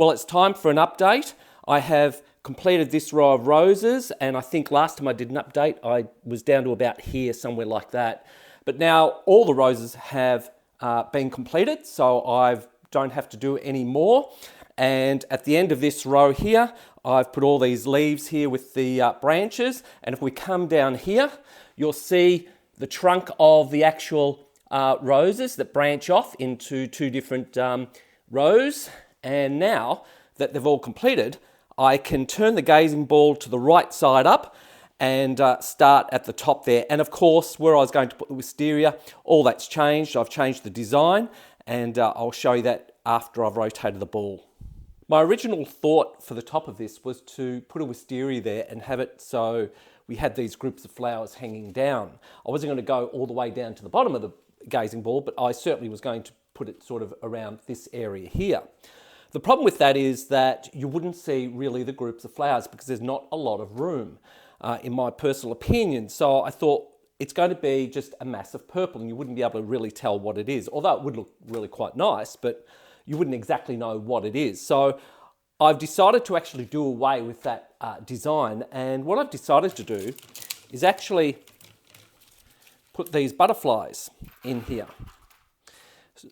Well, it's time for an update. I have completed this row of roses, and I think last time I did an update, I was down to about here, somewhere like that. But now all the roses have been completed, so I don't have to do any more. And at the end of this row here, I've put all these leaves here with the branches. And if we come down here, you'll see the trunk of the actual roses that branch off into two different rows. And now that they've all completed, I can turn the gazing ball to the right side up and start at the top there. And of course, where I was going to put the wisteria, all that's changed. I've changed the design, and I'll show you that after I've rotated the ball. My original thought for the top of this was to put a wisteria there and have it so we had these groups of flowers hanging down. I wasn't going to go all the way down to the bottom of the gazing ball, but I certainly was going to put it sort of around this area here. The problem with that is that you wouldn't see really the groups of flowers because there's not a lot of room, in my personal opinion. So I thought it's going to be just a mass of purple and you wouldn't be able to really tell what it is, although it would look really quite nice, but you wouldn't exactly know what it is. So I've decided to actually do away with that design, and what I've decided to do is actually put these butterflies in here.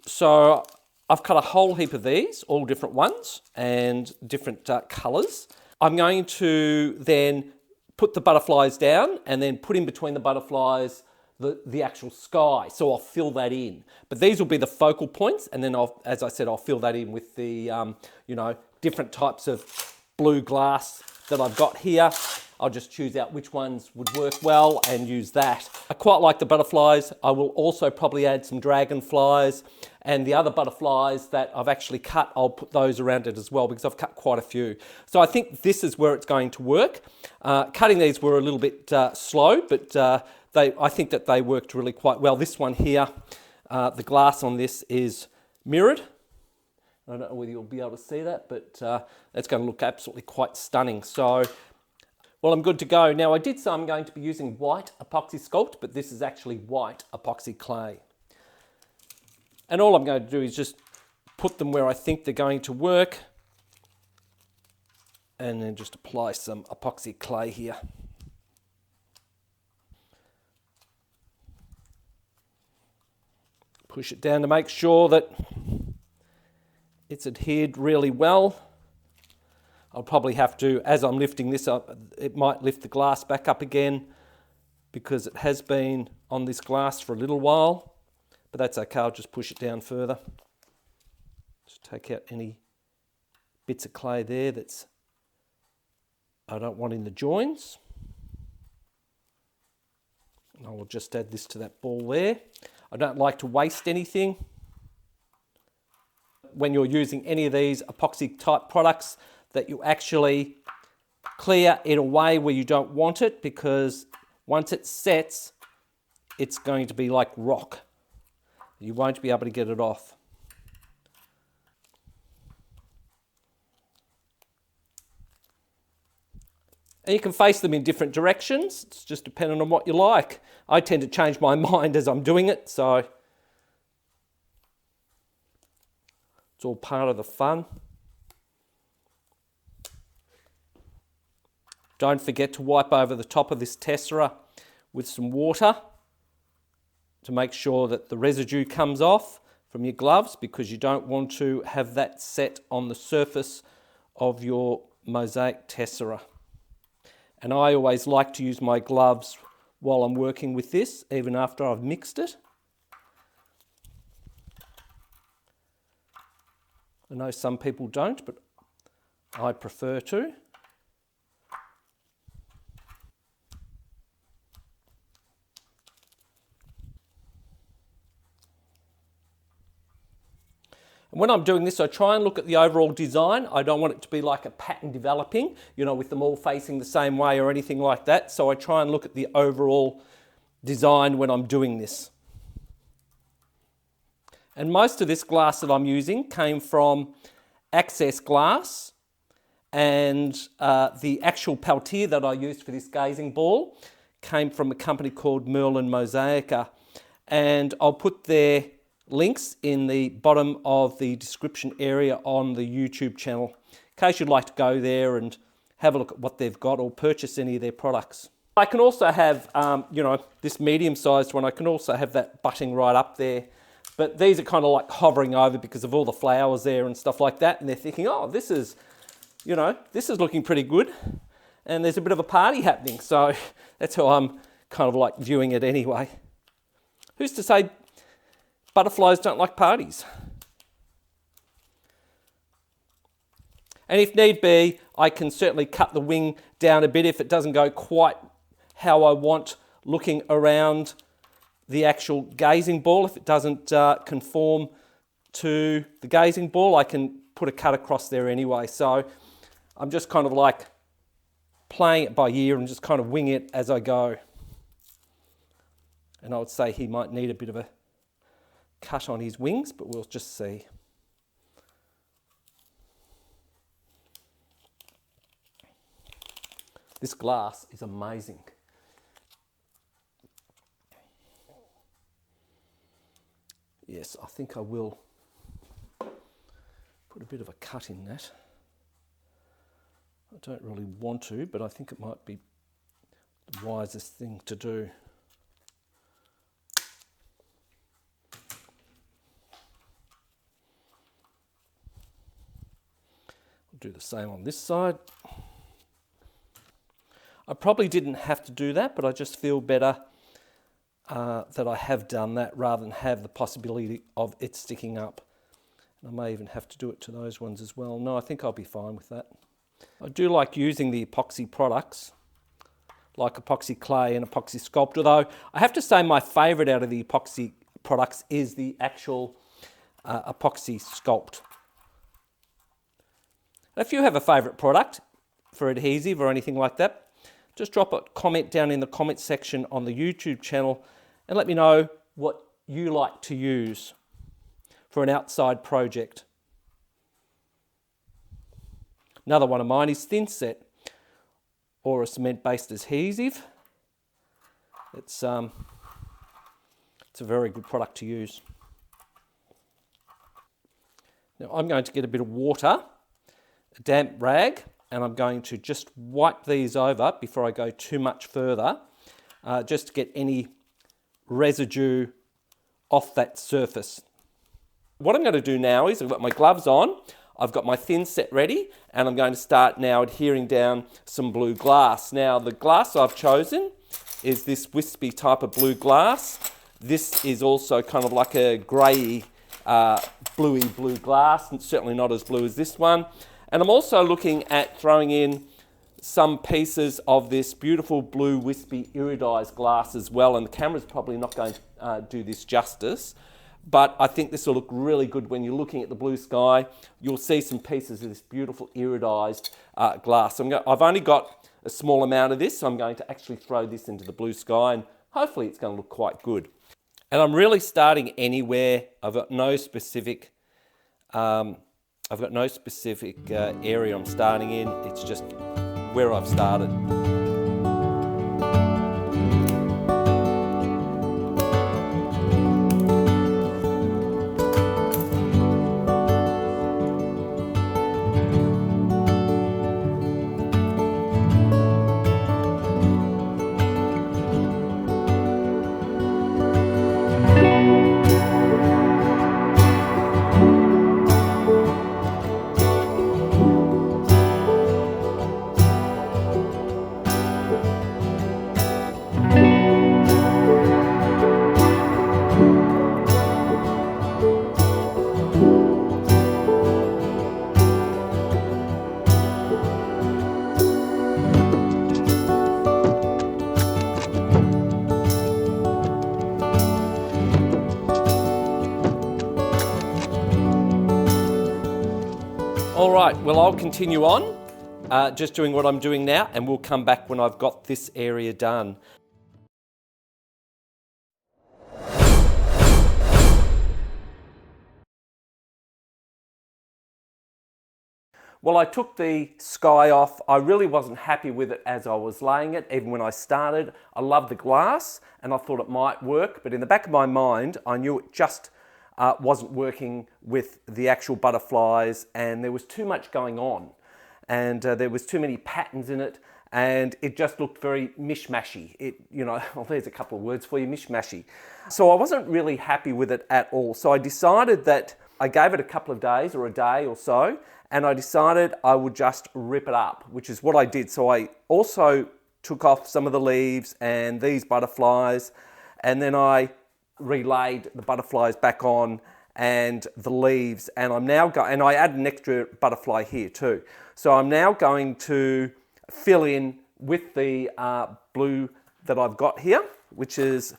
So I've cut a whole heap of these, all different ones and different colours. I'm going to then put the butterflies down and then put in between the butterflies the actual sky. So I'll fill that in. But these will be the focal points, and then as I said, I'll fill that in with the different types of blue glass that I've got here. I'll just choose out which ones would work well and use that. I quite like the butterflies. I will also probably add some dragonflies, and the other butterflies that I've actually cut, I'll put those around it as well because I've cut quite a few. So I think this is where it's going to work. Cutting these were a little bit slow, but I think that they worked really quite well. This one here, the glass on this is mirrored. I don't know whether you'll be able to see that, but it's going to look absolutely quite stunning. So, well, I'm good to go. Now, I did say I'm going to be using white epoxy sculpt, but this is actually white epoxy clay. And all I'm going to do is just put them where I think they're going to work, and then just apply some epoxy clay here. Push it down to make sure that it's adhered really well. I'll probably have to, as I'm lifting this up, it might lift the glass back up again because it has been on this glass for a little while, but that's okay. I'll just push it down further. Just take out any bits of clay there that's I don't want in the joins. And I will just add this to that ball there. I don't like to waste anything. When you're using any of these epoxy type products, that you actually clear in a way where you don't want it, because once it sets, it's going to be like rock. You won't be able to get it off. And you can face them in different directions. It's just dependent on what you like. I tend to change my mind as I'm doing it, so it's all part of the fun. Don't forget to wipe over the top of this tessera with some water to make sure that the residue comes off from your gloves, because you don't want to have that set on the surface of your mosaic tessera. And I always like to use my gloves while I'm working with this, even after I've mixed it. I know some people don't, but I prefer to. And when I'm doing this, I try and look at the overall design. I don't want it to be like a pattern developing, with them all facing the same way or anything like that. So I try and look at the overall design when I'm doing this. And most of this glass that I'm using came from Access Glass, and the actual peltier that I used for this gazing ball came from a company called Mosaic. And I'll put their links in the bottom of the description area on the YouTube channel, in case you'd like to go there and have a look at what they've got or purchase any of their products. I can also have, you know, this medium-sized one. I can also have that butting right up there. But these are kind of like hovering over because of all the flowers there and stuff like that. And they're thinking, oh, this is, you know, this is looking pretty good. And there's a bit of a party happening. So that's how I'm kind of like viewing it anyway. Who's to say butterflies don't like parties? And if need be, I can certainly cut the wing down a bit if it doesn't go quite how I want looking around the actual gazing ball. If it doesn't conform to the gazing ball, I can put a cut across there anyway. So I'm just kind of like playing it by ear and just kind of wing it as I go. And I would say he might need a bit of a cut on his wings, but we'll just see. This glass is amazing. Yes, I think I will put a bit of a cut in that. I don't really want to, but I think it might be the wisest thing to do. I'll do the same on this side. I probably didn't have to do that, but I just feel better that I have done that rather than have the possibility of it sticking up. I may even have to do it to those ones as well. No, I think I'll be fine with that. I do like using the epoxy products, like epoxy clay and epoxy sculpt, although I have to say my favourite out of the epoxy products is the actual epoxy sculpt. If you have a favourite product for adhesive or anything like that, just drop a comment down in the comment section on the YouTube channel and let me know what you like to use for an outside project. Another one of mine is Thin Set, or a cement-based adhesive. It's a very good product to use. Now I'm going to get a bit of water, a damp rag, and I'm going to just wipe these over before I go too much further, just to get any residue off that surface. What I'm going to do now is I've got my gloves on, I've got my Thin Set ready, and I'm going to start now adhering down some blue glass. Now the glass I've chosen is this wispy type of blue glass. This is also kind of like a grey, bluey blue glass, and certainly not as blue as this one. And I'm also looking at throwing in some pieces of this beautiful blue wispy iridized glass as well, and the camera's probably not going to do this justice, but I think this will look really good when you're looking at the blue sky. You'll see some pieces of this beautiful iridized glass. I've only got a small amount of this, so I'm going to actually throw this into the blue sky, and hopefully it's going to look quite good. And I'm really starting anywhere. I've got no specific area I'm starting in. It's just where I've started. All right, well, I'll continue on, just doing what I'm doing now, and we'll come back when I've got this area done. Well, I took the sky off. I really wasn't happy with it as I was laying it, even when I started. I loved the glass and I thought it might work, but in the back of my mind, I knew it just wasn't working with the actual butterflies, and there was too much going on, and there was too many patterns in it, and it just looked very mishmashy. Well, there's a couple of words for you, mishmashy. So I wasn't really happy with it at all. So I decided that I gave it a couple of days or a day or so, and I decided I would just rip it up, which is what I did. So I also took off some of the leaves and these butterflies, and then I relaid the butterflies back on and the leaves, and I'm now and I added an extra butterfly here too. So I'm now going to fill in with the blue that I've got here, which is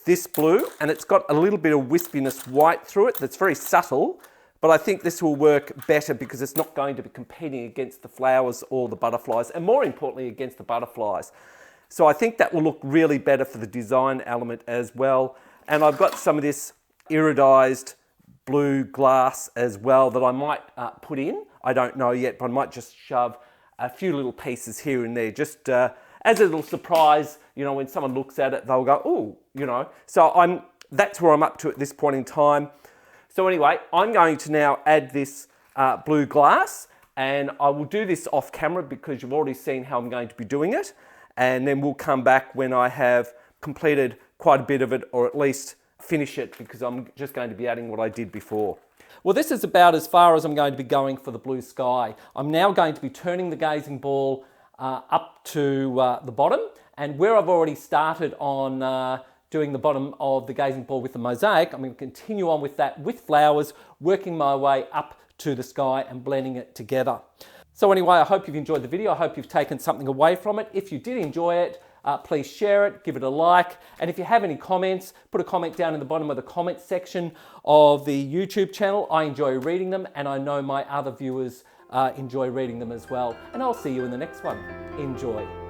this blue, and it's got a little bit of wispiness white through it that's very subtle, but I think this will work better because it's not going to be competing against the flowers or the butterflies, and more importantly against the butterflies. So I think that will look really better for the design element as well. And I've got some of this iridized blue glass as well that I might put in. I don't know yet, but I might just shove a few little pieces here and there, just as a little surprise. When someone looks at it, they'll go, "Oh," So that's where I'm up to at this point in time. So anyway, I'm going to now add this blue glass, and I will do this off camera because you've already seen how I'm going to be doing it. And then we'll come back when I have completed quite a bit of it, or at least finish it, because I'm just going to be adding what I did before. Well, this is about as far as I'm going to be going for the blue sky. I'm now going to be turning the gazing ball up to the bottom, and where I've already started on doing the bottom of the gazing ball with the mosaic, I'm going to continue on with that with flowers, working my way up to the sky and blending it together. So anyway, I hope you've enjoyed the video. I hope you've taken something away from it. If you did enjoy it, please share it, give it a like. And if you have any comments, put a comment down in the bottom of the comment section of the YouTube channel. I enjoy reading them, and I know my other viewers enjoy reading them as well. And I'll see you in the next one. Enjoy.